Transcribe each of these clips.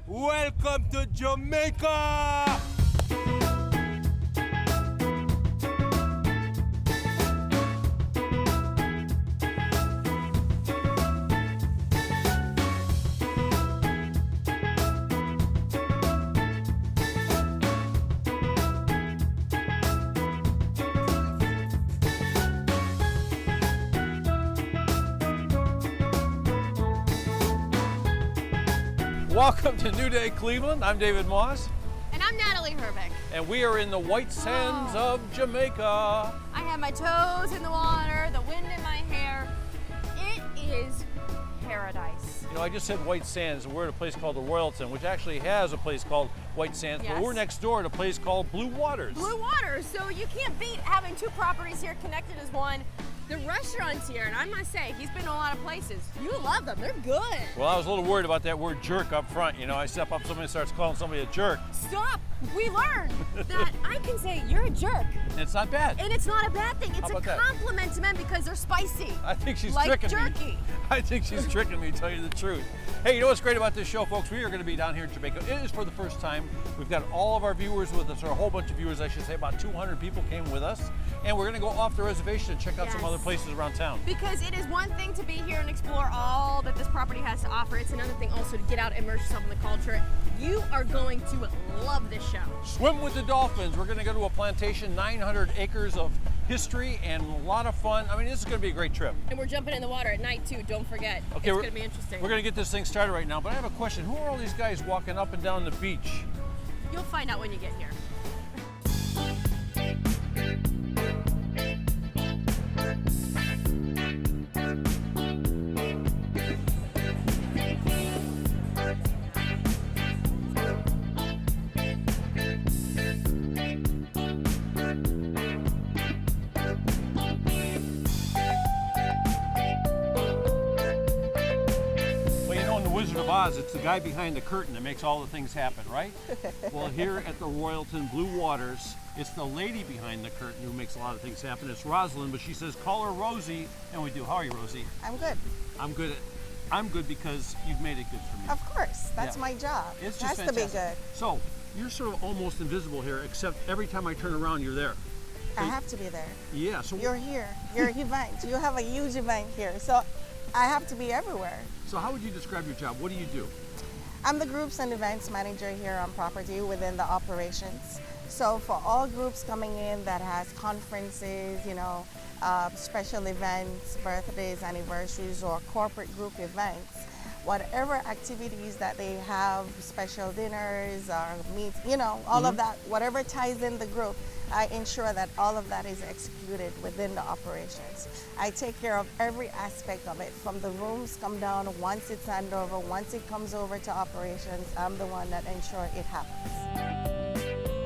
Welcome to Jamaica! Welcome to New Day, Cleveland. I'm David Moss. And I'm Natalie Herbeck. And we are in the white sands of Jamaica. I have my toes in the water, the wind in my hair. It is paradise. You know, I just said white sands. We're at a place called the Royalton, which actually has a place called White Sands, Yes. but we're next door at a place called Blue Waters. Blue Waters, so you can't beat having two properties here connected as one. The restaurants here, and I must say, he's been to a lot of places. You love them, they're good. Well, I was a little worried about that word jerk up front. You know, I step up, somebody starts calling somebody a jerk. Stop! We learned that I can say you're a jerk. And it's not bad. And it's not a bad thing. It's How a about that? compliment to men because they're spicy. I think she's like tricking jerky. me. I think she's tricking me, to tell you the truth. Hey, you know what's great about this show, folks? We are going to be down here in Jamaica. It is for the first time. We've got all of our viewers with us, or a whole bunch of viewers, I should say. About 200 people came with us. And we're going to go off the reservation and check out some Yes. other places around town. Because it is one thing to be here and explore all that this property has to offer. It's another thing also to get out and immerse yourself in the culture. You are going to love this show. Swim with the dolphins. We're going to go to a plantation, 900 acres of history and a lot of fun. I mean, this is going to be a great trip. And we're jumping in the water at night too, don't forget. Okay, It's we're going to be interesting. We're going to get this thing started right now, but I have a question. Who are all these guys walking up and down the beach? You'll find out when you get here. Wizard of Oz, it's the guy behind the curtain that makes all the things happen, right? Well, here at the Royalton Blue Waters, it's the lady behind the curtain who makes a lot of things happen. It's Rosalind, but she says, call her Rosie, and we do. How are you, Rosie? I'm good. I'm good because you've made it good for me. Of course, that's Yeah. my job. It's It just has to be fantastic. good. So, you're sort of almost invisible here, except every time I turn around, you're there. I have to be there. Yeah, so You're here. You're an event. You have a huge event here, so I have to be everywhere. So how would you describe your job? What do you do? I'm the groups and events manager here on property within the operations. So for all groups coming in that has conferences, special events, birthdays, anniversaries, or corporate group events, whatever activities that they have, special dinners or meet, all of that, whatever ties in the group, I ensure that all of that is executed within the operations. I take care of every aspect of it, from the rooms come down, once it's handed over, once it comes over to operations, I'm the one that ensures it happens.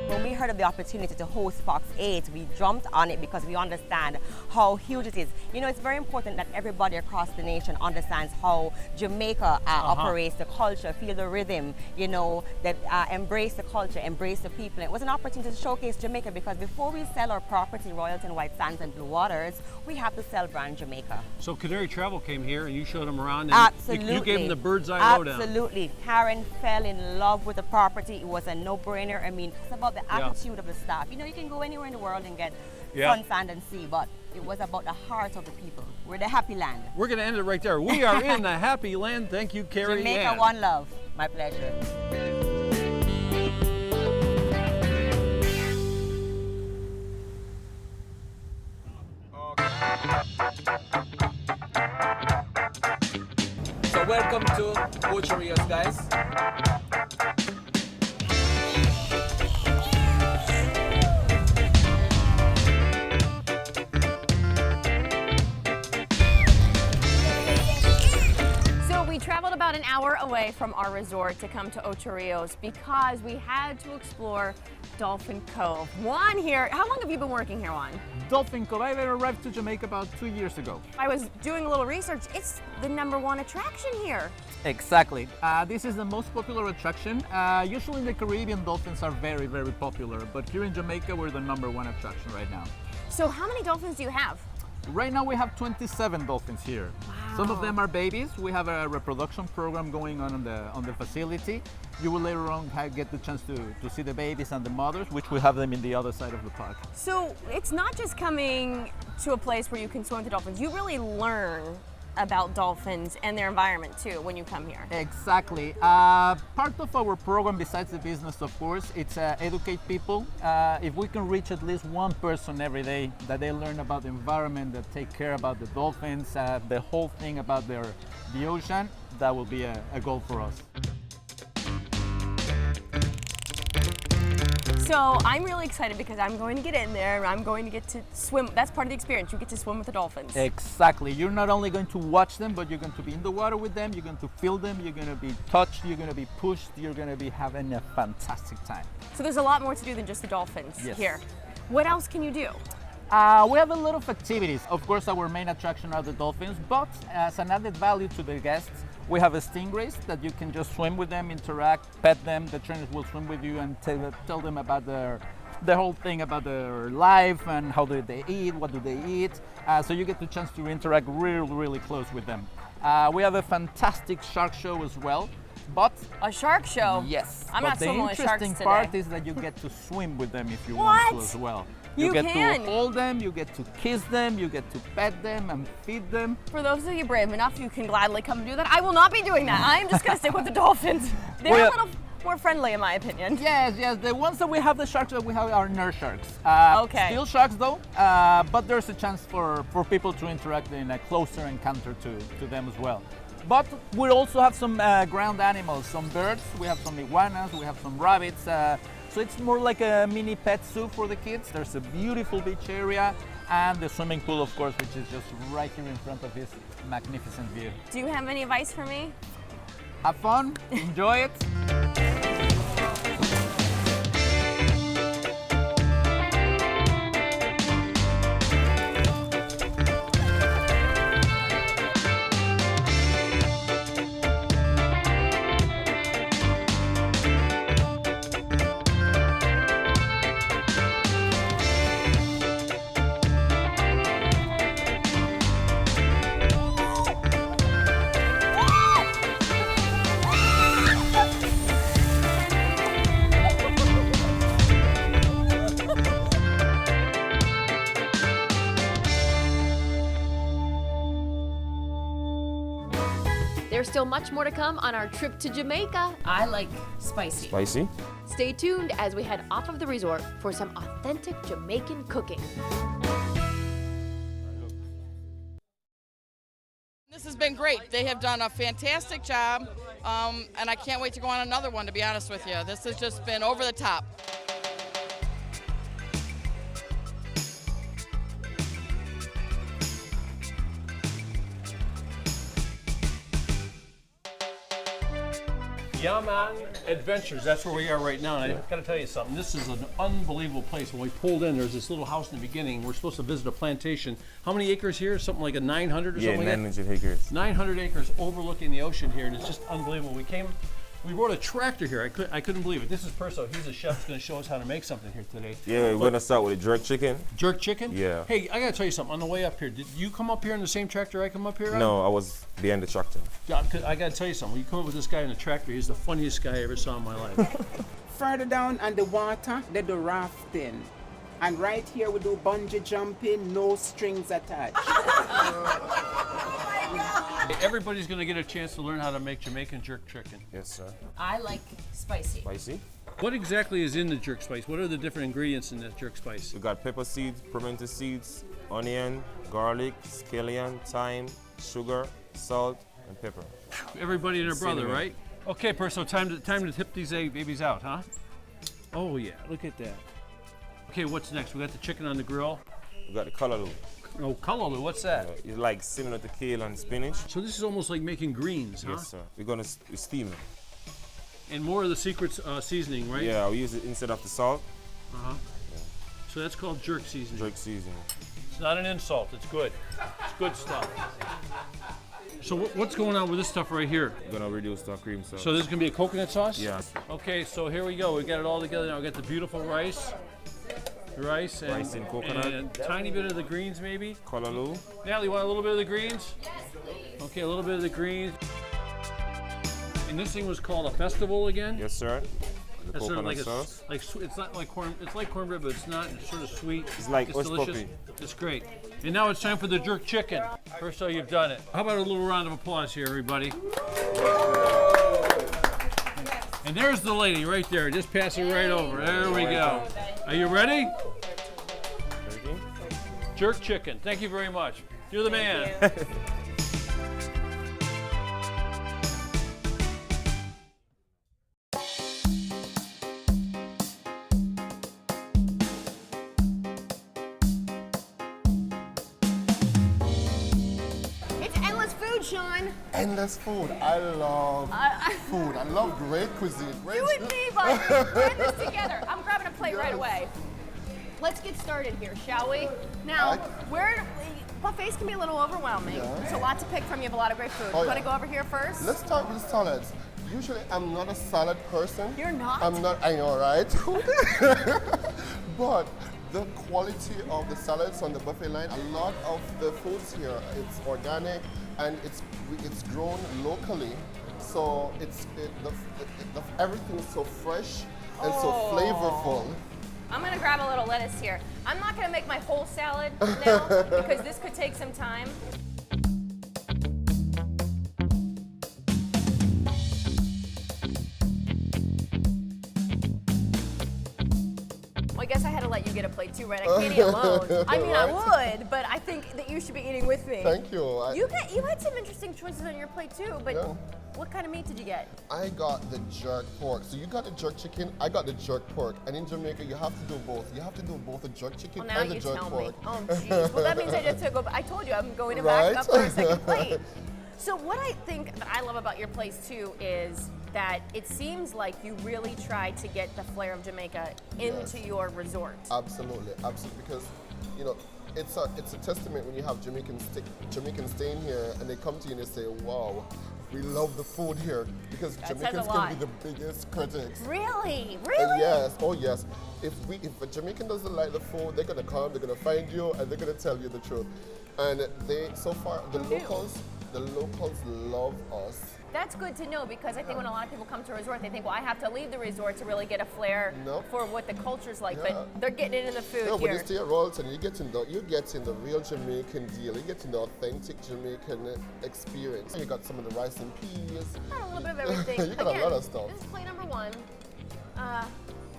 When we heard of the opportunity to host Fox 8, we jumped on it because we understand how huge it is. You know, it's very important that everybody across the nation understands how Jamaica operates, the culture, feel the rhythm, that embrace the culture, embrace the people. It was an opportunity to showcase Jamaica because before we sell our property, Royalton, White Sands, and Blue Waters, we have to sell brand Jamaica. So Canary Travel came here and you showed them around and Absolutely. you gave them the bird's eye lowdown. Absolutely. Karen fell in love with the property. It was a no-brainer. I mean, it's about the attitude of the staff. You can go anywhere in the world and get sun, sand, and sea, but it was about the heart of the people. We're the happy land. We're going to end it right there. We are in the happy land. Thank you, Carrie Jamaica, Ann. one love. My pleasure. So welcome to Ocho guys. So we traveled about an hour away from our resort to come to Ocho Rios because we had to explore Dolphin Cove. Juan here, how long have you been working here, Juan? Dolphin Cove. I arrived to Jamaica about 2 years ago. I was doing a little research. It's the #1 attraction here. Exactly. This is the most popular attraction. Usually in the Caribbean, dolphins are very, very popular, but here in Jamaica, we're the #1 attraction right now. So how many dolphins do you have? Right now we have 27 dolphins here. Wow. Some of them are babies. We have a reproduction program going on the facility. You will later on get the chance to see the babies and the mothers, which we have them in the other side of the park. So it's not just coming to a place where you can swim with the dolphins. You really learn about dolphins and their environment too when you come here. Exactly. Part of our program, besides the business, of course, it's educate people. If we can reach at least one person every day that they learn about the environment, that take care about the dolphins, the whole thing about the ocean, that will be a goal for us. So I'm really excited because I'm going to get in there and I'm going to get to swim. That's part of the experience. You get to swim with the dolphins. Exactly. You're not only going to watch them, but you're going to be in the water with them. You're going to feel them. You're going to be touched. You're going to be pushed. You're going to be having a fantastic time. So there's a lot more to do than just the dolphins Yes. here. What else can you do? We have a lot of activities. Of course, our main attraction are the dolphins, but as an added value to the guests, we have a stingrays that you can just swim with them, interact, pet them. The trainers will swim with you and tell them about the whole thing about their life and how do they eat, what do they eat. So you get the chance to interact really close with them. We have a fantastic shark show as well. But A shark show? yes, I'm but not swimming with sharks the interesting today. part is that you get to swim with them if you want to What? as well. You get can? to hold them, you get to kiss them, you get to pet them and feed them. For those of you brave enough, you can gladly come and do that. I will not be doing that. I'm just going to stick with the dolphins. They're Well, a little more friendly in my opinion. Yes, the ones that we have, the sharks that we have are nurse sharks. Okay. Still sharks though, but there's a chance for people to interact in a closer encounter to them as well. But we also have some ground animals, some birds, we have some iguanas, we have some rabbits. So it's more like a mini pet zoo for the kids. There's a beautiful beach area and the swimming pool, of course, which is just right here in front of this magnificent view. Do you have any advice for me? Have fun, enjoy it. There's still much more to come on our trip to Jamaica. I like spicy. Spicy? Stay tuned as we head off of the resort for some authentic Jamaican cooking. This has been great. They have done a fantastic job, and I can't wait to go on another one, to be honest with you. This has just been over the top. Yeah, man. Adventures, that's where we are right now. And I gotta tell you something, this is an unbelievable place. When we pulled in, there's this little house in the beginning. We're supposed to visit a plantation. How many acres here? Something like a 900 or Yeah, something like that? 900 acres. 900 acres overlooking the ocean here, and it's just unbelievable. We rode a tractor here. I couldn't believe it. This is Perso. He's a chef. He's going to show us how to make something here today. Yeah, we're gonna start with a jerk chicken. Jerk chicken? Yeah. Hey, I got to tell you something. On the way up here, did you come up here in the same tractor I come up here on? No, I was behind the tractor. Yeah, I got to tell you something. When you come up with this guy in a tractor, he's the funniest guy I ever saw in my life. Further down on the water, they do rafting. And right here we do bungee jumping, no strings attached. Everybody's going to get a chance to learn how to make Jamaican jerk chicken. Yes, sir. I like spicy. Spicy? What exactly is in the jerk spice? What are the different ingredients in that jerk spice? We got pepper seeds, pimento seeds, onion, garlic, scallion, thyme, sugar, salt, and pepper. Everybody and their brother, Cinnamon. right? Okay, Perso, time to tip these babies out, huh? Oh yeah, look at that. Okay, what's next? We got the chicken on the grill. We got the callaloo. Oh, callaloo, what's that? It's like similar to kale and spinach. So this is almost like making greens, huh? Yes, sir. We're gonna steam it. And more of the secret seasoning, right? Yeah, we use it instead of the salt. Uh-huh. So that's called jerk seasoning. Jerk seasoning. It's not an insult, it's good. It's good stuff. So what's going on with this stuff right here? We're gonna reduce to a cream sauce. So this is gonna be a coconut sauce? Yeah. Okay, so here we go. We got it all together now. We got the beautiful rice. Rice and, Rice and coconut. and tiny bit of the greens maybe. Callaloo. Natalie, you want a little bit of the greens? Yes, please. Okay, a little bit of the greens. And this thing was called a festival again? Yes, sir. The That's sort of coconut like sauce. it's not like corn. It's like cornbread, but it's not. It's sort of sweet. It's like hush delicious. puppy. It's great. And now it's time for the jerk chicken. First, so you've done it. How about a little round of applause here, everybody? And there's the lady right there. Just pass it right over. There we go. Are you ready? Ready? Jerk chicken. Thank you very much. You're the man. It's endless food, Sean. Endless food. I love food. I love great cuisine. You and me, bud. We're in this together. I'm grabbing a plate right away. Let's get started here, shall we? Now, buffets can be a little overwhelming. Yeah. So lots to pick from. You have a lot of great food. Oh, Want to yeah. go over here first? Let's start with salads. Usually, I'm not a salad person. You're not? I'm not. I know, right? But the quality of the salads on the buffet line, a lot of the foods here, it's organic and it's grown locally. So everything's so fresh and so flavorful. I'm gonna grab a little lettuce here. I'm not gonna make my whole salad now because this could take some time. Well, I guess I had to let you get a plate too, right? I can't eat alone. I mean, I would, but I think that you should be eating with me. Thank you. You had some interesting choices on your plate too, but Yeah. what kind of meat did you get? I got the jerk pork. So you got the jerk chicken, I got the jerk pork. And in Jamaica, you have to do both. You have to do both the jerk chicken Well, now and the you jerk tell pork. me. Oh, jeez. Well, that means I just took go. I told you I'm going to Right? back up for a second plate. So what I think that I love about your place too is that it seems like you really try to get the flair of Jamaica into your resort. Absolutely, absolutely. Because, you know, it's a testament when you have Jamaicans staying here and they come to you and they say, wow, we love the food here. Because That says Jamaicans a lot. can be the biggest critics. Really? Really? Yes, oh yes. If a Jamaican doesn't like the food, they're gonna come, they're gonna find you, and they're gonna tell you the truth. And so far, the locals love us. That's good to know because I think when a lot of people come to a resort, they think, well, I have to leave the resort to really get a flair for what the culture's like, but they're getting it in the food No, when here. you stay at Royalton, you're getting the real Jamaican deal. You're getting the authentic Jamaican experience. You got some of the rice and peas. Got a little bit of everything. You got Again, a lot of stuff. This is plate number one.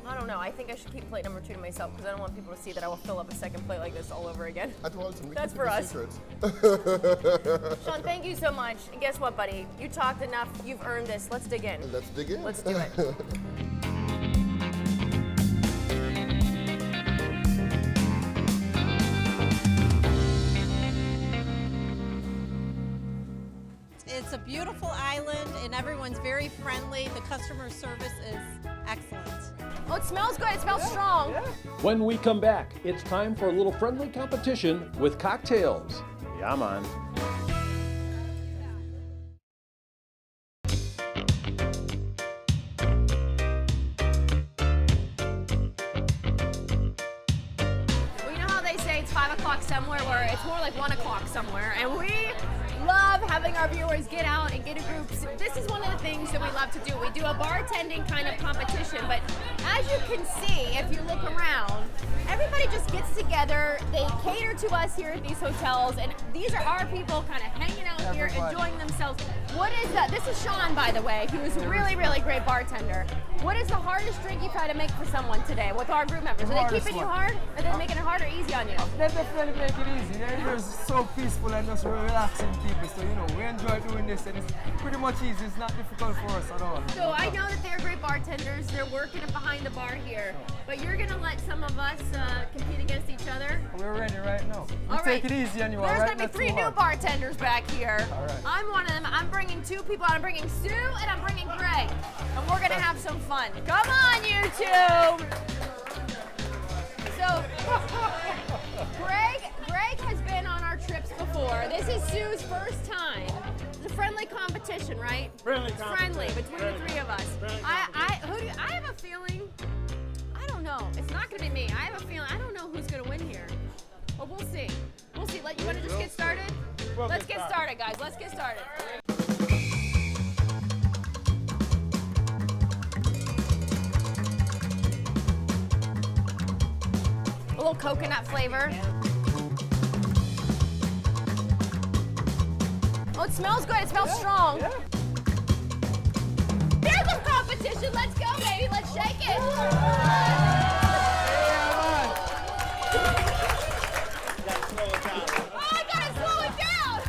I don't know. I think I should keep plate number two to myself because I don't want people to see that I will fill up a second plate like this all over again. At Royalton, we That's keep for it a us. secret. Sean, thank you so much. And guess what, buddy? You talked enough. You've earned this. Let's dig in. Let's dig in. Let's do it. It's a beautiful island and everyone's very friendly. The customer service is excellent. Oh, it smells good. It smells strong. When we come back, it's time for a little friendly competition with cocktails. Yeah, man. Well, you know how they say it's 5 o'clock somewhere, where it's more like 1 o'clock somewhere, and we love having our viewers get out and get in groups. This is one of the things that we love to do. We do a bartending kind of competition, but as you can see, if you look around, everybody just gets together. They cater to us here at these hotels, and these are our people kind of hanging out here, enjoying themselves. What is that? This is Sean, by the way, who's a really, really great bartender. What is the hardest drink you've had to make for someone today with our group members? Are they keeping you hard? Are they making it hard or easy on you? They definitely make it easy. They're just so peaceful and just relaxing people. So, you know, we enjoy doing this and it's pretty much easy. It's not difficult for us at all. So I know that they're great bartenders. They're working behind the bar here. But you're going to let some of us compete against each other? We're ready right now. All right. Take it easy and you are There's right. going to be Not 3 too new hard. bartenders back here. All right. I'm one of them. I'm bringing 2 people. I'm bringing Sue and I'm bringing Greg. And we're going to have some fun. Come on, you two. So, Greg has been on our trips before. This is Sue's first time. It's a friendly competition, right? Friendly between the 3 of us. I have a feeling, I don't don't know. It's not going to be me. I have a feeling. I don't know who's going to win here. But we'll see. We'll see. You want to just get started? Let's get started, guys. Let's get started. A little coconut flavor. Oh, it smells good. It smells strong. Here's the competition. Let's go, baby. Let's shake it. Oh, I gotta slow it down.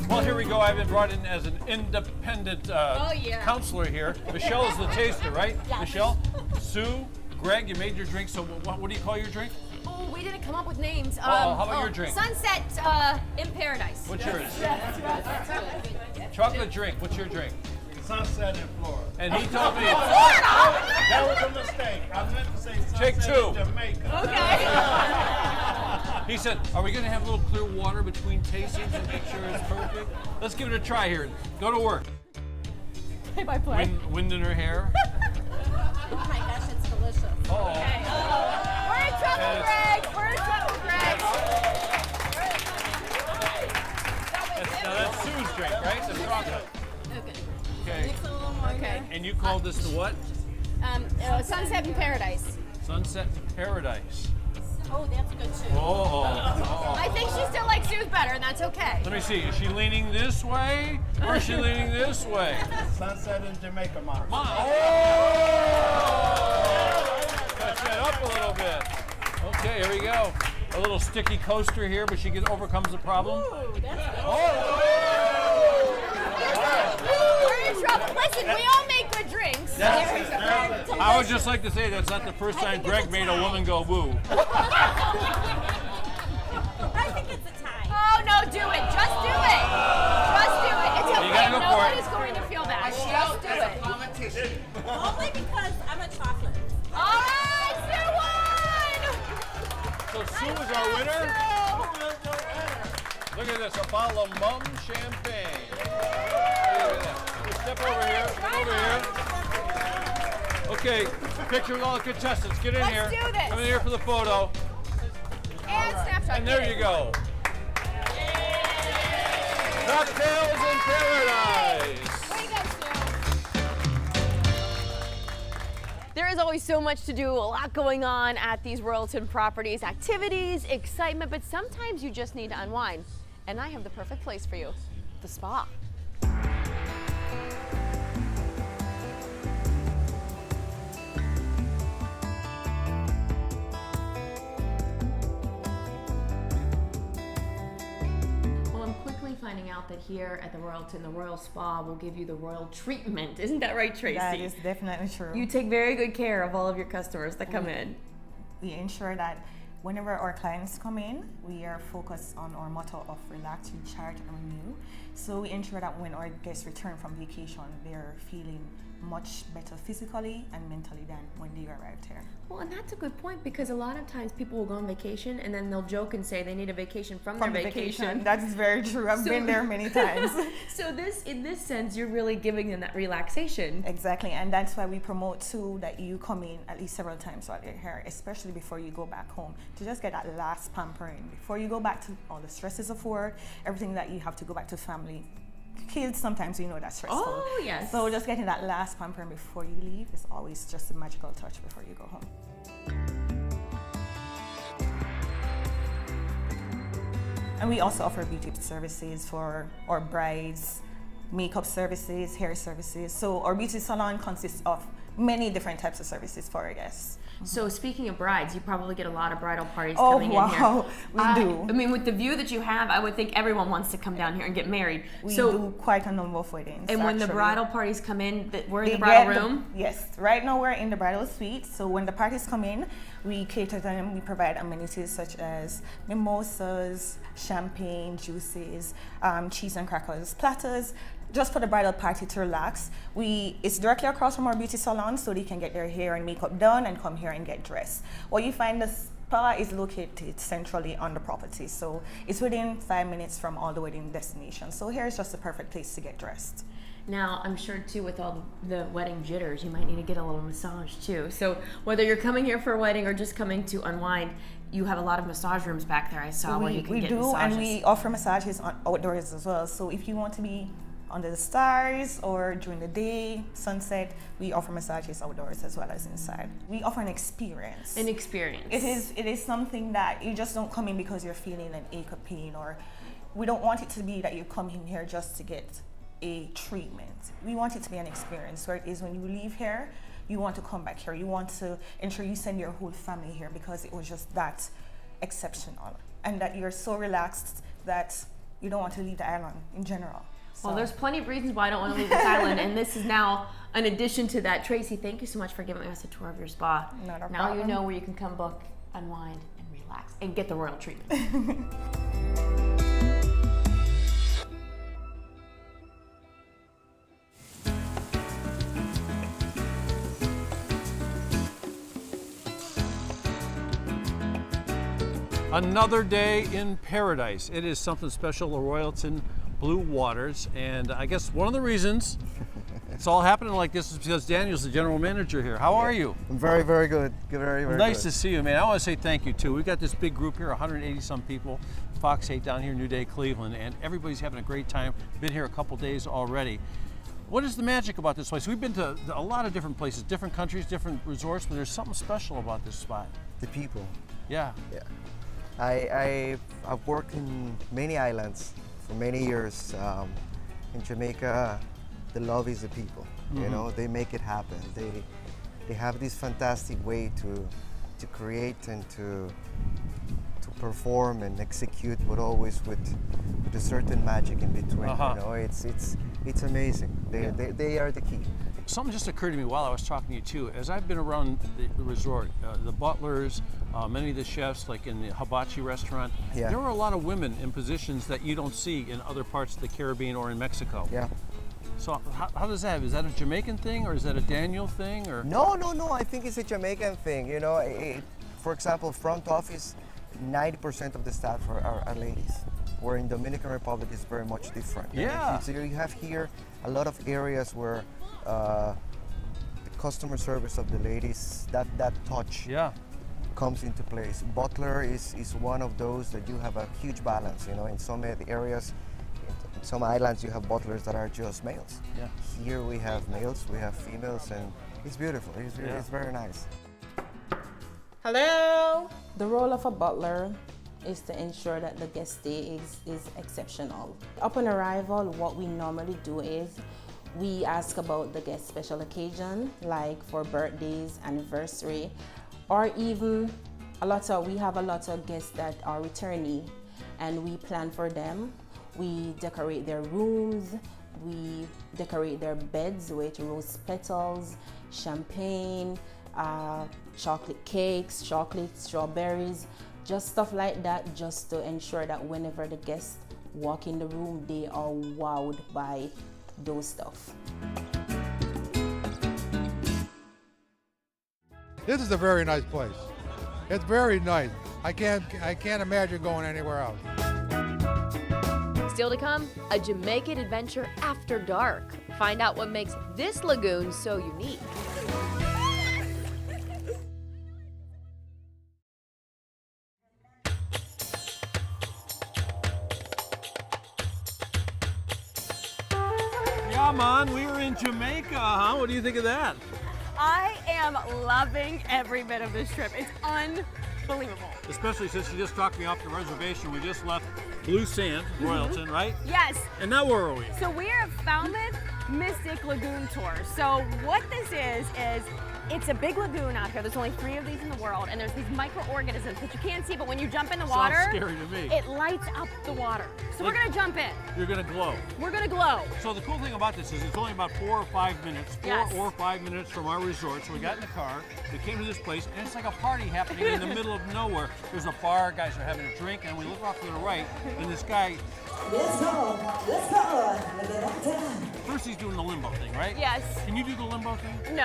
Well, here we go. I've been brought in as an independent counselor here. Michelle is the taster, right? Yeah. Michelle, Sue, Greg, you made your drink. So what do you call your drink? Oh, we didn't come up with names. How about your drink? Sunset in Paradise. What's yours? Yes. Chocolate drink. What's your drink? Sunset in Florida. And he told me. That was a mistake. I meant to say Sunset Take two. in Jamaica. He said, are we going to have a little clear water between tastings and make sure it's perfect? Let's give it a try here. Go to work. Play by play. Wind in her hair. Oh my gosh, it's delicious. Uh-oh. Okay. We're in trouble, Greg. We're in trouble, Greg. Now that's Sue's drink, right? The chocolate. Okay. Mix it a little more. Okay. And you called this the what? Sunset in Paradise. Sunset in Paradise. Oh, that's good too. I think she still likes Sue's better, and that's okay. Let me see. Is she leaning this way or is she leaning this way? Sunset in Jamaica, Mom. Oh! Touch that up a little bit. Okay, here we go. A little sticky coaster here, but she overcomes the problem. Ooh, that's good. We're in trouble. Listen, we all make good drinks. I would just like to say that's not the first time Greg made a woman go woo. I think it's a tie. Oh, no, do it. Just do it. Just do it. It's okay. You gotta go for it. Nobody's going to feel bad. Just do it. Only because I'm a chocolate. All right, Sue won! So Sue is our winner. Look at this, a bottle of Mum champagne. Look at that. Just step over here. Come over here. Okay, picture with all the contestants. Get in here. Let's do this. Come in here for the photo. And snapshot. And there you go. Cocktails in Paradise. Way to go, Sue. There is always so much to do, a lot going on at these Royalton properties, activities, excitement, but sometimes you just need to unwind. And I have the perfect place for you, the spa. Finding out that here at the Royalton, the Royal Spa will give you the royal treatment. Isn't that right, Tracy? That is definitely true. You take very good care of all of your customers that come in. We ensure that whenever our clients come in, we are focused on our motto of relax, recharge, and renew. So we ensure that when our guests return from vacation, they're feeling much better physically and mentally than when they arrived here. Well, and that's a good point because a lot of times people will go on vacation and then they'll joke and say they need a vacation from their vacation. That is very true. I've been there many times. So in this sense, you're really giving them that relaxation. Exactly, and that's why we promote too that you come in at least several times while you're here, especially before you go back home, to just get that last pampering before you go back to all the stresses of work, everything that you have to go back to family. Kids, sometimes that's stressful. Oh, yes. So just getting that last pampering before you leave is always just a magical touch before you go home. And we also offer beauty services for our brides, makeup services, hair services. So our beauty salon consists of many different types of services for our guests. So speaking of brides, you probably get a lot of bridal parties Oh, coming in here. wow, we do. I mean, with the view that you have, I would think everyone wants to come down here and get married. We so, do quite a number of weddings. and when the actually. bridal parties come in, we're in They the bridal get room? Yes, right now we're in the bridal suite. So when the parties come in, we cater to them. We provide amenities such as mimosas, champagne, juices, cheese and crackers, platters, just for the bridal party to relax. It's directly across from our beauty salon, so they can get their hair and makeup done and come here and get dressed. What you find, the spa is located centrally on the property, so it's within 5 minutes from all the wedding destinations. So here is just the perfect place to get dressed. Now, I'm sure too, with all the wedding jitters, you might need to get a little massage too. So whether you're coming here for a wedding or just coming to unwind, you have a lot of massage rooms back there. I saw where you can get massages. We do, and we offer massages outdoors as well. So if you want to be under the stars or during the day, sunset, we offer massages outdoors as well as inside. We offer an experience. An experience. It is something that you just don't come in because you're feeling an ache or pain, or we don't want it to be that you come in here just to get a treatment. We want it to be an experience where it is when you leave here, you want to come back here. You want to ensure you send your whole family here because it was just that exceptional, and that you're so relaxed that you don't want to leave the island in general. Well, there's plenty of reasons why I don't want to leave this island, and this is now an addition to that. Tracy, thank you so much for giving us a tour of your spa. Not a now problem. you know where you can come book, unwind, and relax, and get the royal treatment. Another day in paradise. It is something special, the Royalton Blue Waters, and I guess one of the reasons it's all happening like this is because Daniel's the general manager here. How are you? I'm very, very good. Very, very nice good. to see you, man. I want to say thank you too. We've got this big group here, 180 some people, Fox 8 down here in New Day, Cleveland, and everybody's having a great time. Been here a couple days already. What is the magic about this place? We've been to a lot of different places, different countries, different resorts, but there's something special about this spot. The people. Yeah. Yeah. I've worked in many islands for many years. In Jamaica, the love is the people. You know, they make it happen. They have this fantastic way to create and to perform and execute, but always with a certain magic in between. You know, it's amazing. They are the key. Something just occurred to me while I was talking to you too. As I've been around the resort, the butlers, many of the chefs, like in the hibachi restaurant, there are a lot of women in positions that you don't see in other parts of the Caribbean or in Mexico. Yeah. So how does that? Is that a Jamaican thing, or is that a Daniel thing, or? No. I think it's a Jamaican thing. You know, for example, front office, 90% of the staff are ladies. Where in Dominican Republic it's very much different. Yeah. So you have here a lot of areas where the customer service of the ladies, that touch comes into place. Butler is one of those that you have a huge balance. You know, in some areas, in some islands you have butlers that are just males. Yeah. Here we have males, we have females, and it's beautiful. It's very nice. Hello. The role of a butler is to ensure that the guest stay is exceptional. Upon arrival, what we normally do is we ask about the guest special occasion, like for birthdays, anniversary, or even we have a lot of guests that are returnee, and we plan for them. We decorate their rooms, we decorate their beds with rose petals, champagne, chocolate cakes, chocolate, strawberries, just stuff like that, just to ensure that whenever the guests walk in the room, they are wowed by those stuff. This is a very nice place. It's very nice. I can't imagine going anywhere else. Still to come, a Jamaican adventure after dark. Find out what makes this lagoon so unique. Yeah, man, we were in Jamaica, huh? What do you think of that? I am loving every bit of this trip. It's unbelievable. Especially since you just talked me off the reservation. We just left Blue Sand, Royalton, right? Yes. And now where are we? So we are at Falmouth Mystic Lagoon Tour. So what this is It's a big lagoon out here. There's only 3 of these in the world, and there's these microorganisms that you can't see, but when you jump in the water, Sounds scary to me. it lights up the water. So we're gonna jump in. You're gonna glow. We're gonna glow. So the cool thing about this is it's only about 4 or 5 minutes, Yes. 4 or 5 minutes from our resort. So we got in the car, we came to this place, and it's like a party happening in the middle of nowhere. There's a bar, guys are having a drink, and we look off to the right, and this guy. Let's go. Let's go. First he's doing the limbo thing, right? Yes. Can you do the limbo thing?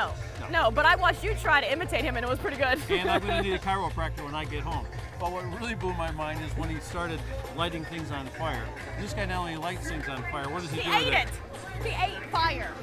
No, but I watched you try to imitate him, and it was pretty good. And I'm gonna need a chiropractor when I get home. But what really blew my mind is when he started lighting things on fire. This guy not only lights things on fire, what does he do with ate it? He ate fire.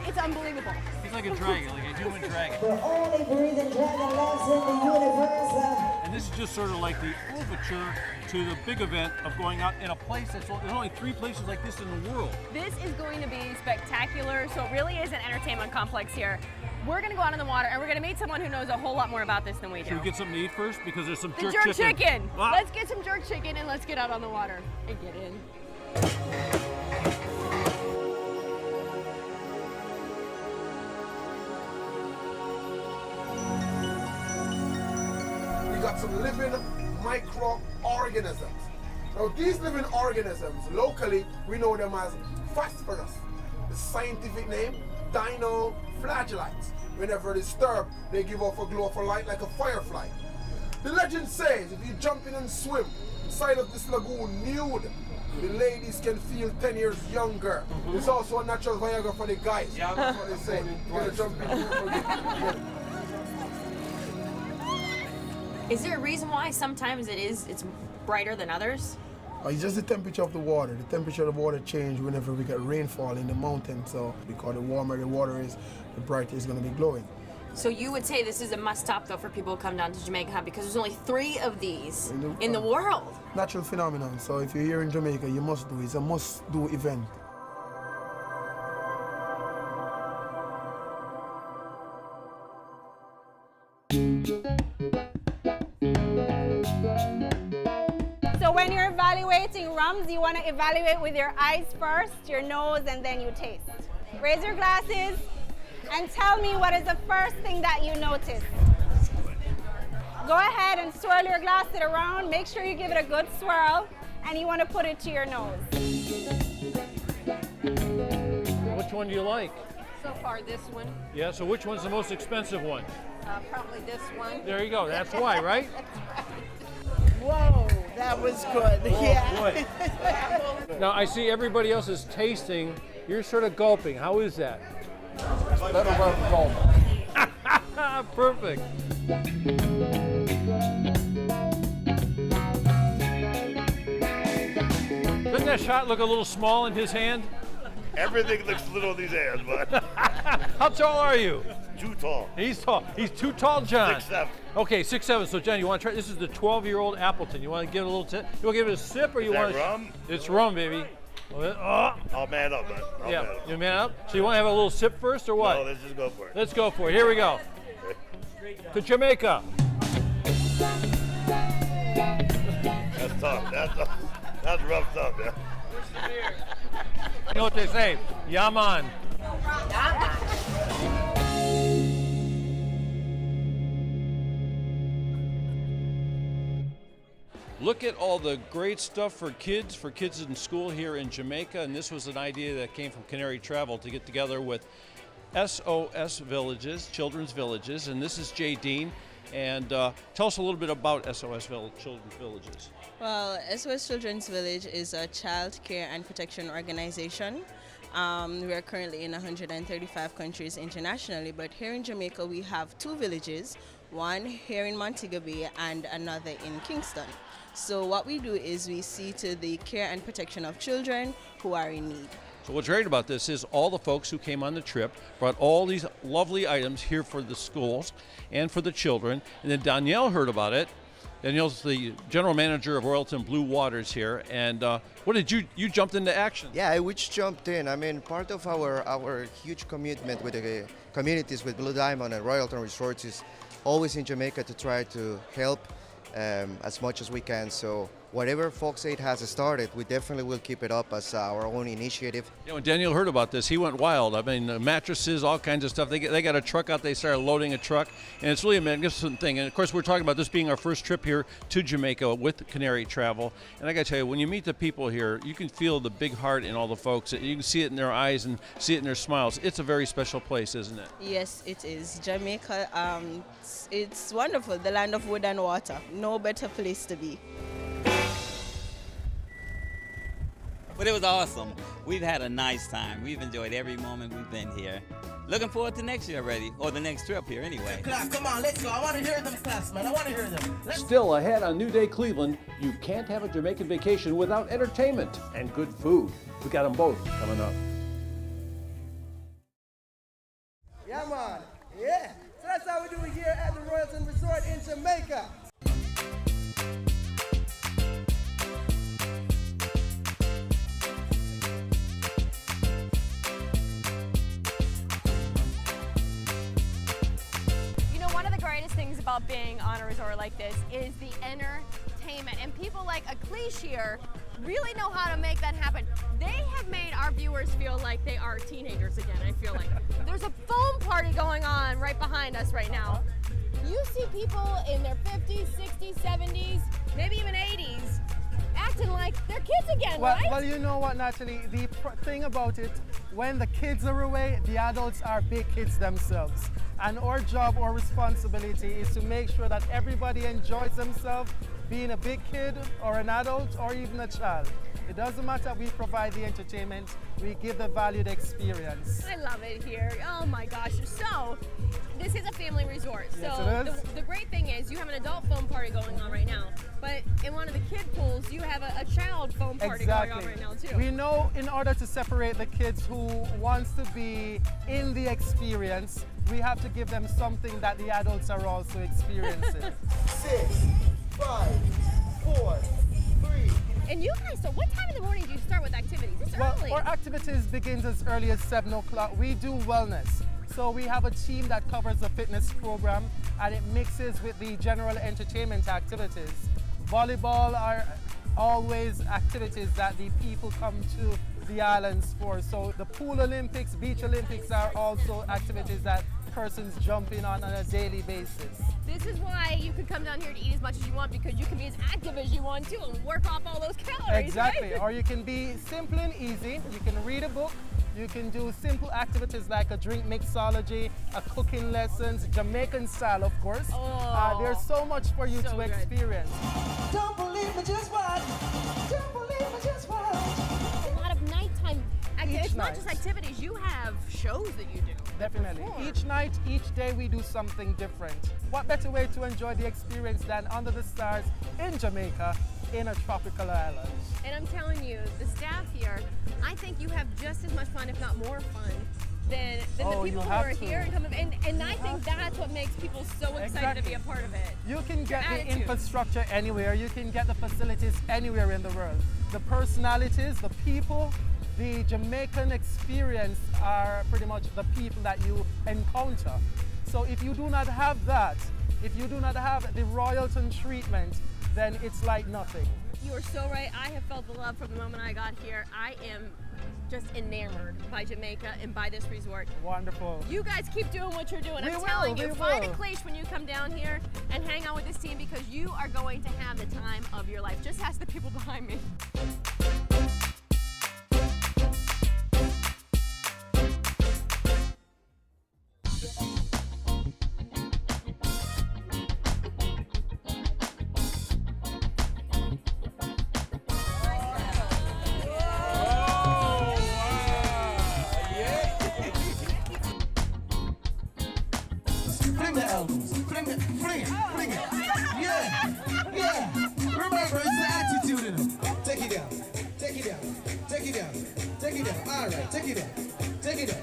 It's unbelievable. He's like a dragon, like a human dragon. The only breathing dragon lives in the universe. And this is just sort of like the overture to the big event of going out in a place there's only 3 places like this in the world. This is going to be spectacular, so it really is an entertainment complex here. We're gonna go out in the water, and we're gonna meet someone who knows a whole lot more about this than we do. Should we get something to eat first? Because there's some The jerk chicken. Ah. Let's get some jerk chicken, and let's get out on the water and get in. We got some living microorganisms. Now these living organisms, locally, we know them as phosphorus. The scientific name, dinoflagellates. Whenever disturbed, they give off a glow for light like a firefly. The legend says if you jump in and swim inside of this lagoon nude, the ladies can feel 10 years younger. It's also a natural Viagra for the guys. Yeah, that's what they say. You're gonna jump in. Is there a reason why sometimes it's brighter than others? It's just the temperature of the water. The temperature of the water changes whenever we get rainfall in the mountains. So because the warmer the water is, the brighter it's going to be glowing. So you would say this is a must-stop though for people who come down to Jamaica because there's only 3 of these in the world. Natural phenomenon. So if you're here in Jamaica, you must do it. It's a must-do event. So when you're evaluating rums, you want to evaluate with your eyes first, your nose, and then you taste. Raise your glasses and tell me what is the first thing that you notice. Go ahead and swirl your glass around. Make sure you give it a good swirl, and you want to put it to your nose. Which one do you like? So far, this one. Yeah, so which one's the most expensive one? Probably this one. There you go, that's why, right? Whoa, that was good. Oh, boy. Now I see everybody else is tasting. You're sort of gulping. How is that? Better than gulp. Perfect. Doesn't that shot look a little small in his hand? Everything looks little in these hands, but. How tall are you? Too tall. He's tall. He's too tall, John. 6'7". Okay, 6'7". So, John, you want to try? This is the 12-year-old Appleton. You want to give it a little tip? You want to give it a sip, or you want to? Rum? It's rum, baby. I'll man up, man. I'll man up. You man up. So you want to have a little sip first, or what? No, let's just go for it. Let's go for it. Here we go. To Jamaica. That's tough. That's rough stuff, man. You know what they say? Yaman. Look at all the great stuff for kids in school here in Jamaica, and this was an idea that came from Canary Travel to get together with SOS Villages, Children's Villages, and this is Jay Dean. And tell us a little bit about SOS Children's Villages. Well, SOS Children's Village is a child care and protection organization. We are currently in 135 countries internationally, but here in Jamaica we have 2 villages, one here in Montego Bay and another in Kingston. So what we do is we see to the care and protection of children who are in need. So what's great about this is all the folks who came on the trip brought all these lovely items here for the schools and for the children. And then Danielle heard about it. Danielle's the general manager of Royalton Blue Waters here. And what did you jumped into action? Yeah, we jumped in. I mean, part of our huge commitment with the communities with Blue Diamond and Royalton Resorts is always in Jamaica to try to help as much as we can. So whatever Fox 8 has started, we definitely will keep it up as our own initiative. You know, when Daniel heard about this, he went wild. I mean, mattresses, all kinds of stuff. They got a truck out. They started loading a truck, and it's really a magnificent thing. And of course, we're talking about this being our first trip here to Jamaica with Canary Travel. And I got to tell you, when you meet the people here, you can feel the big heart in all the folks. You can see it in their eyes and see it in their smiles. It's a very special place, isn't it? Yes, it is. Jamaica, it's wonderful. The land of wood and water. No better place to be. But it was awesome. We've had a nice time. We've enjoyed every moment we've been here. Looking forward to next year already, or the next trip here anyway. Come on, let's go. I want to hear them, class, man. I want to hear them. Still ahead on New Day Cleveland, you can't have a Jamaican vacation without entertainment and good food. We got them both coming up. Yeah, man. Yeah. So that's how we do it here at the Royalton Resort in Jamaica. Things about being on a resort like this is the entertainment, and people like Acleesh here really know how to make that happen. They have made our viewers feel like they are teenagers again. I feel like there's a foam party going on right behind us right now. You see people in their 50s, 60s, 70s, maybe even 80s acting like they're kids again, right? Well, you know what, Natalie, the thing about it, when the kids are away, the adults are big kids themselves. And our job or responsibility is to make sure that everybody enjoys themselves, being a big kid or an adult or even a child. It doesn't matter, we provide the entertainment, we give the valued experience. I love it here. Oh my gosh. So, this is a family resort. Yes, so it is. the great thing is you have an adult foam party going on right now, but in one of the kid pools, you have a child foam party going on right now too. We know in order to separate the kids who wants to be in the experience, we have to give them something that the adults are also experiencing. 6, 5, 4, 3. And you guys, so what time in the morning do you start with activities? It's early. Our activities begins as early as 7 o'clock. We do wellness. So we have a team that covers the fitness program and it mixes with the general entertainment activities. Volleyball are always activities that the people come to the islands for. So the pool Olympics, beach Olympics are also activities that persons jump in on a daily basis. This is why you can come down here to eat as much as you want, because you can be as active as you want to and work off all those calories. Exactly, right? Or you can be simple and easy. You can read a book. You can do simple activities like a drink mixology, a cooking lessons, Jamaican style, of course. There's so much for you to experience. Don't believe me, just watch. Don't believe me, just watch. A lot of nighttime activities. It's not night. just activities, you have shows that you do. Definitely. Each night, each day we do something different. What better way to enjoy the experience than under the stars in Jamaica in a tropical island? And I'm telling you, the staff here, I think you have just as much fun, if not more fun, than the people who are here and come and I think that's what makes people so excited to be a part of it. You can get the attitude. infrastructure anywhere, you can get the facilities anywhere in the world. The personalities, the people, the Jamaican experience are pretty much the people that you encounter. So if you do not have that, if you do not have the Royalton treatment, then it's like nothing. You are so right. I have felt the love from the moment I got here. I am just enamored by Jamaica and by this resort. Wonderful. You guys keep doing what you're doing. I'm telling you, find a Acleesh when you come down here and hang out with this team, because you are going to have the time of your life. Just ask the people behind me. Fling the elbows. Fling it. Yeah. Remember, it's the attitude in them. Take it down. Take it down. Take it down. Take it down. All right. Take it down. Take it down.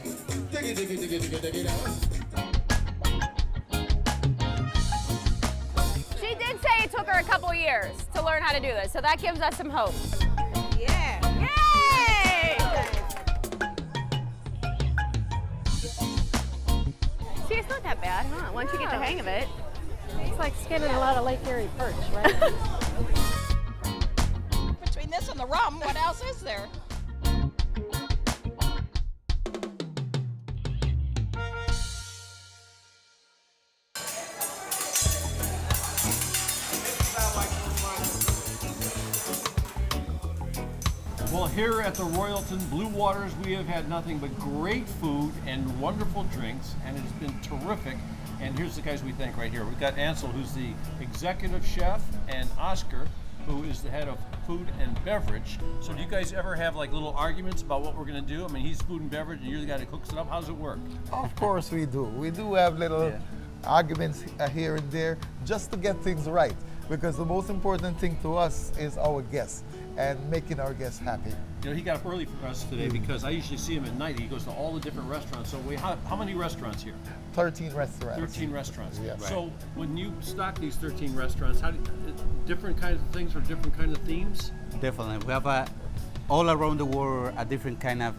Take it down. She did say it took her a couple years to learn how to do this, so that gives us some hope. Yeah. Yay! See, it's not that bad, huh? Once you get the hang of it. It's like skinning a lot of Lake Erie perch, right? than the rum. What else is there? Well, here at the Royalton Blue Waters, we have had nothing but great food and wonderful drinks, and it's been terrific. And here's the guys we thank right here. We've got Ansel, who's the executive chef, and Oscar, who is the head of food and beverage. So do you guys ever have like little arguments about what we're gonna do? I mean, he's food and beverage, and you're the guy that cooks it up. How does it work? Of course we do. We do have little arguments here and there just to get things right, because the most important thing to us is our guests and making our guests happy. You know, he got up early for us today because I usually see him at night. He goes to all the different restaurants. So how many restaurants here? 13 restaurants. 13 restaurants. Yes. Right. So when you stock these 13 restaurants, how do different kinds of things or different kinds of themes? Definitely. We have all around the world a different kind of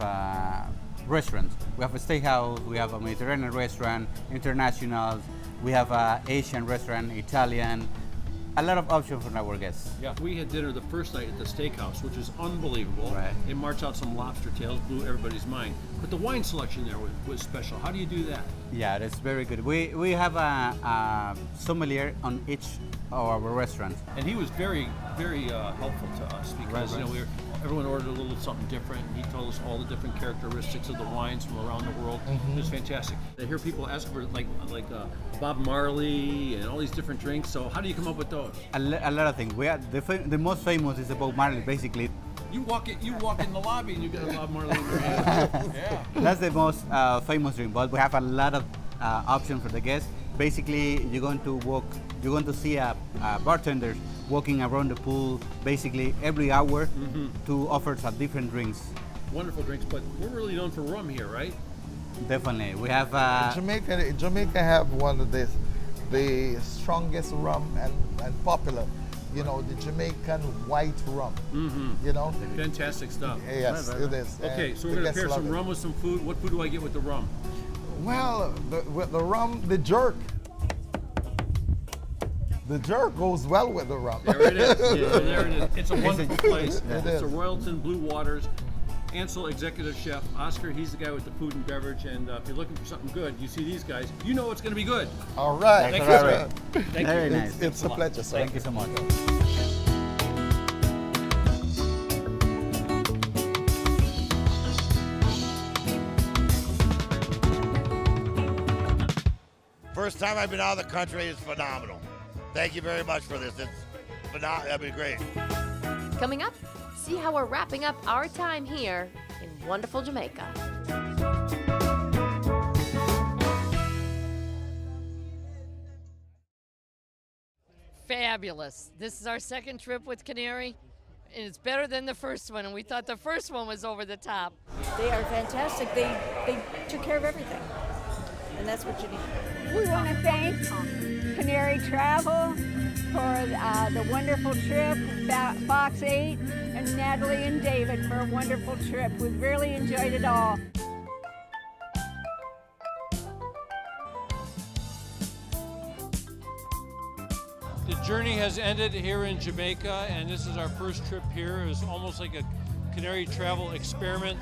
restaurants. We have a steakhouse, we have a Mediterranean restaurant, international, we have an Asian restaurant, Italian, a lot of options for our guests. Yeah, we had dinner the first night at the steakhouse, which is unbelievable. Right. They marched out some lobster tails, blew everybody's mind. But the wine selection there was special. How do you do that? Yeah, that's very good. We have a sommelier on each of our restaurants. And he was very, very helpful to us because you know everyone ordered a little something different. He told us all the different characteristics of the wines from around the world. It was fantastic. I hear people ask for like Bob Marley and all these different drinks. So how do you come up with those? A lot of things. We are the most famous is about Marley, basically. You walk in the lobby and you get a Bob Marley in your hand. Yeah. That's the most famous drink, but we have a lot of options for the guests. Basically, you're going to see a bartender walking around the pool basically every hour to offer some different drinks. Wonderful drinks, but we're really known for rum here, right? Definitely. We have Jamaica have one of the strongest rum and popular. You know, the Jamaican white rum. You know? Fantastic stuff. Yes, it is. Okay, so we're going to pair some rum with some food. What food do I get with the rum? Well, with the rum, the jerk. The jerk goes well with the rum. There it is. There it is. It's a wonderful place. It It's is. a Royalton Blue Waters. Ansel, executive chef. Oscar, he's the guy with the food and beverage. And if you're looking for something good, you see these guys, you know it's going to be good. All right. Thank you, sir. Thank Very you. nice. It's a pleasure, sir. Thank you so much. First time I've been out of the country is phenomenal. Thank you very much for this. It's phenomenal. That'd be great. Coming up, see how we're wrapping up our time here in wonderful Jamaica. Fabulous. This is our second trip with Canary, and it's better than the first one, and we thought the first one was over the top. They are fantastic. They took care of everything, and that's what you need. We want to thank Canary Travel for the wonderful trip, Fox 8, and Natalie and David for a wonderful trip. We've really enjoyed it all. The journey has ended here in Jamaica, and this is our first trip here. It was almost like a Canary Travel experiment.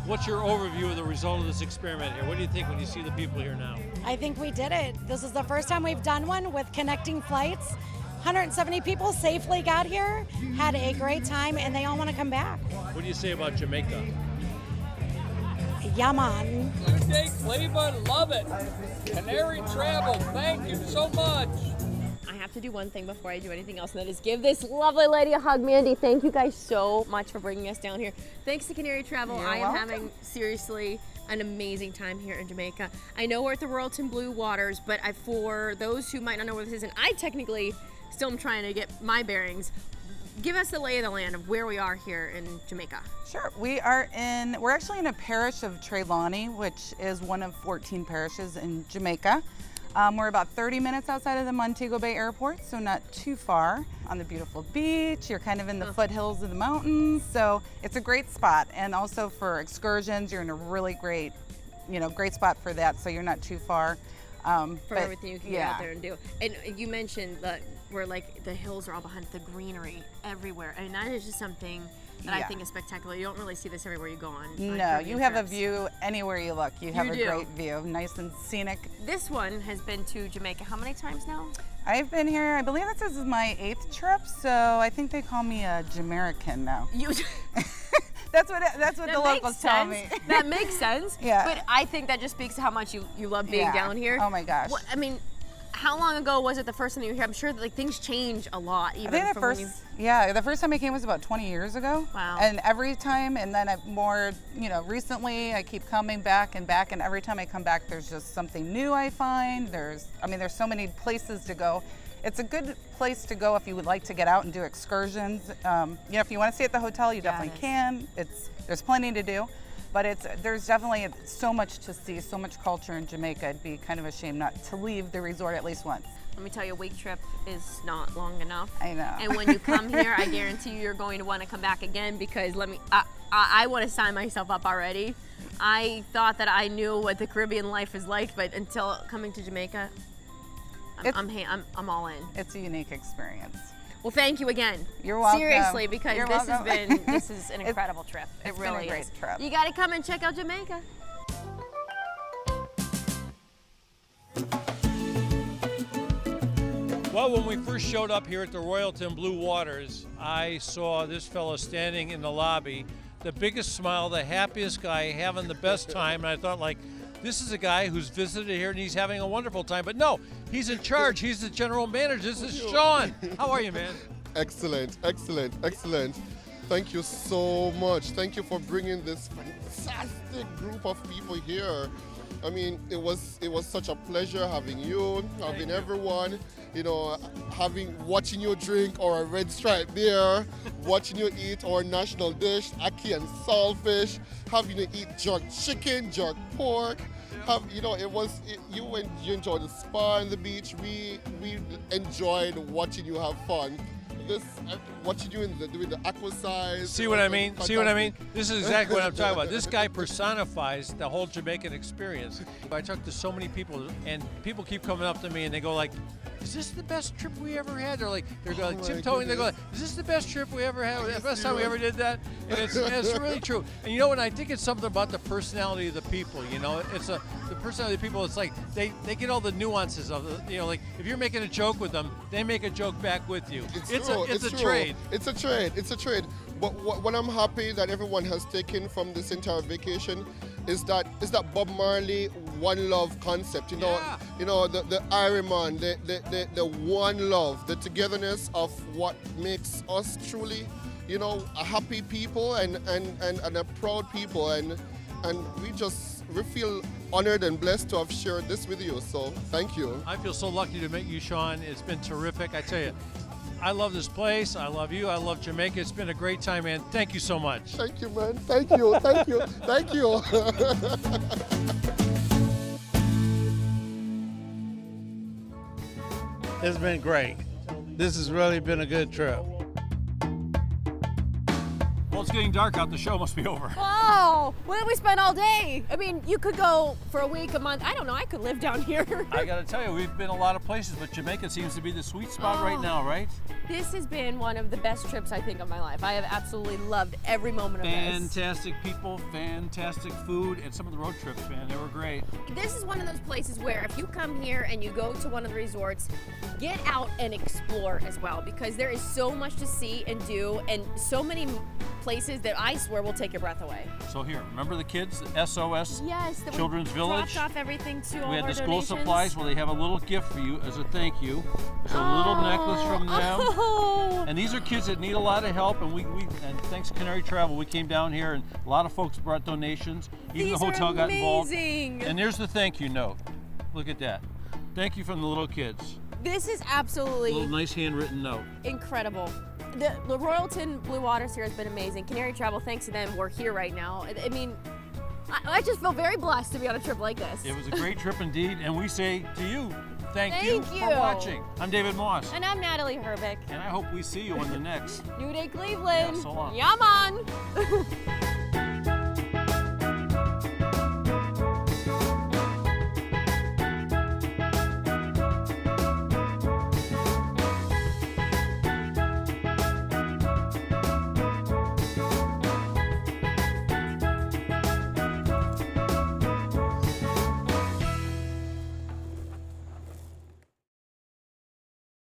What's your overview of the result of this experiment here? What do you think when you see the people here now? I think we did it. This is the first time we've done one with connecting flights. 170 people safely got here, had a great time, and they all want to come back. What do you say about Jamaica? Yeah, man. Good day, Cleveland. Love it. Canary Travel, thank you so much. I have to do one thing before I do anything else, and that is give this lovely lady a hug. Mandy, thank you guys so much for bringing us down here. Thanks to Canary Travel, You're I am welcome. having, seriously, an amazing time here in Jamaica. I know we're at the Royalton Blue Waters, but for those who might not know where this is, and I technically still am trying to get my bearings, give us the lay of the land of where we are here in Jamaica. Sure. We're actually in a parish of Trelawney, which is one of 14 parishes in Jamaica. We're about 30 minutes outside of the Montego Bay Airport, so not too far. On the beautiful beach, you're kind of in the foothills of the mountains, so it's a great spot. And also for excursions, you're in a really great spot for that, so you're not too far. For everything you can get out there and do. And you mentioned that where like the hills are all behind the greenery everywhere. I mean, that is just something that I think is spectacular. You don't really see this everywhere you go on. No, you have a trips. view anywhere you look. You have a do. great view, nice and scenic. This one has been to Jamaica how many times now? I've been here, I believe this is my 8th trip, so I think they call me a Jamaican now. That's what the locals tell me. That makes sense. Yeah. But I think that just speaks to how much you love being down here. Oh my gosh. I mean, how long ago was it the first time you were here? I'm sure that like things change a lot. Even I think the first time I came was about 20 years ago. Wow. And every time, and then recently I keep coming back, and every time I come back, there's just something new I find. There's so many places to go. It's a good place to go if you would like to get out and do excursions. If you want to stay at the hotel, you definitely can. There's plenty to do. But there's definitely so much to see, so much culture in Jamaica. It'd be kind of a shame not to leave the resort at least once. Let me tell you, a week trip is not long enough. I know. And when you come here, I guarantee you're going to want to come back again because I want to sign myself up already. I thought that I knew what the Caribbean life is like, but until coming to Jamaica, I'm all in. It's a unique experience. Well, thank you again. You're welcome. Seriously, because You're this welcome. this is an incredible trip. It really been a great is. trip. You got to come and check out Jamaica. Well, when we first showed up here at the Royalton Blue Waters, I saw this fellow standing in the lobby, the biggest smile, the happiest guy, having the best time, and I thought, like, this is a guy who's visited here and he's having a wonderful time. But no, he's in charge. He's the general manager. This is Sean. How are you, man? Excellent, excellent, excellent. Thank you so much. Thank you for bringing this fantastic group of people here. I mean, it was such a pleasure having you, having everyone, watching you drink our red stripe beer, watching you eat our national dish, ackee and saltfish, having you eat jerk chicken, jerk pork. You enjoyed the spa and the beach. We enjoyed watching you have fun. Watching you doing the aquaside. See what I mean? See what I mean? This is exactly what I'm talking about. This guy personifies the whole Jamaican experience. I talk to so many people, and people keep coming up to me, and they go like, "Is this the best trip we ever had?" They're going tiptoeing. They go, "Is this the best trip we ever had? The best time we ever did that?" And it's really true. And you know what? I think it's something about the personality of the people. It's the personality of the people. It's like they get all the nuances of like if you're making a joke with them, they make a joke back with you. It's a trade. It's a trade. But what I'm happy that everyone has taken from this entire vacation is that Bob Marley one love concept. The Ironman, the one love, the togetherness of what makes us truly, a happy people and a proud people, and we feel honored and blessed to have shared this with you. So thank you. I feel so lucky to meet you, Sean. It's been terrific. I tell you, I love this place. I love you. I love Jamaica. It's been a great time, man. Thank you so much. Thank you, man. Thank you. Thank you. Thank you. It's been great. This has really been a good trip. Well, it's getting dark out. The show must be over. Oh, what did we spend all day? I mean, you could go for a week, a month. I don't know. I could live down here. I got to tell you, we've been a lot of places, but Jamaica seems to be the sweet spot right now, right? This has been one of the best trips, I think, of my life. I have absolutely loved every moment of this. Fantastic people, fantastic food, and some of the road trips, man, they were great. This is one of those places where if you come here and you go to one of the resorts, get out and explore as well, because there is so much to see and do, and so many places that I swear will take your breath away. So here, remember the kids, the SOS Yes, Children's Village? Dropped off everything to all We had our the school donations. supplies where they have a little gift for you as a thank you. There's a little necklace from them. Oh. And these are kids that need a lot of help, and and thanks to Canary Travel, we came down here and a lot of folks brought donations. Even These the hotel are got involved. amazing. And there's the thank you note. Look at that. Thank you from the little kids. This is A absolutely little nice handwritten note. incredible. The Royalton Blue Waters here has been amazing. Canary Travel, thanks to them, we're here right now. I mean, I just feel very blessed to be on a trip like this. It was a great trip indeed, and we say to you, thank you Thank for you. watching. I'm David Moss, And I'm Natalie Herbeck. and I hope we see you on the next. New Day Cleveland. Yeah, so long. Yaman.